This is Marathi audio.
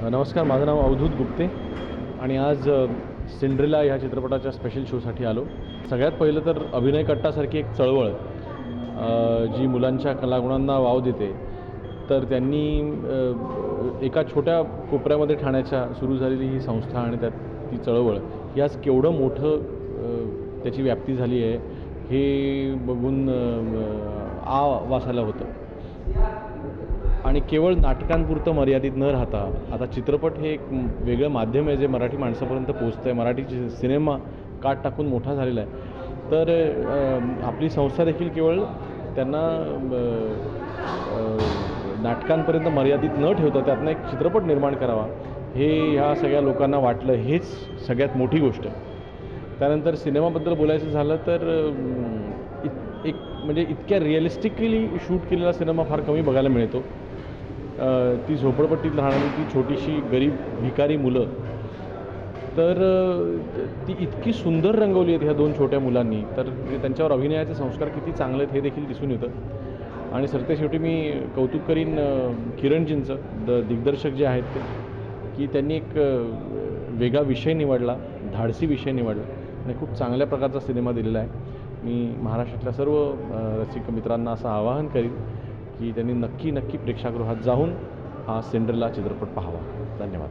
नमस्कार, माझं नाव अवधूत गुप्ते आणि आज सिंड्रेला ह्या चित्रपटाच्या स्पेशल शोसाठी आलो. सगळ्यात पहिलं तर अभिनय कट्टासारखी एक चळवळ जी मुलांच्या कलागुणांना वाव देते. तर त्यांनी एका छोट्या कोपऱ्यामध्ये ठाण्याच्या सुरू झालेली ही संस्था आणि त्यात ती चळवळ ही आज केवढं मोठं त्याची व्याप्ती झाली आहे हे बघून वासायला होतं. आणि केवळ नाटकांपुरतं मर्यादित न राहता आता चित्रपट हे एक वेगळं माध्यम आहे जे मराठी माणसापर्यंत पोचतं आहे. मराठी सिनेमा काट टाकून मोठा झालेला आहे. तर आपली संस्था देखील केवळ त्यांना नाटकांपर्यंत मर्यादित न ठेवता त्यातनं एक चित्रपट निर्माण करावा हे ह्या सगळ्या लोकांना वाटलं, हेच सगळ्यात मोठी गोष्ट. त्यानंतर सिनेमाबद्दल बोलायचं झालं तर एक म्हणजे इतक्या रिअलिस्टिकली शूट केलेला सिनेमा फार कमी बघायला मिळतो. ती झोपडपट्टीत राहणारी ती छोटीशी गरीब भिकारी मुलं, तर ती इतकी सुंदर रंगवली आहेत ह्या दोन छोट्या मुलांनी. तर त्यांच्यावर अभिनयाचे संस्कार किती चांगले आहेत हे देखील दिसून येतं. आणि सरतेशेवटी मी कौतुक करीन किरणजींचं, दिग्दर्शक जे आहेत ते, की त्यांनी एक वेगळा विषय निवडला, धाडसी विषय निवडला आणि खूप चांगल्या प्रकारचा सिनेमा दिलेला आहे. मी महाराष्ट्रातल्या सर्व रसिक मित्रांना असं आवाहन करीन की त्यांनी नक्की प्रेक्षागृहात जाऊन हा सिंड्रेला चित्रपट पाहावा. धन्यवाद.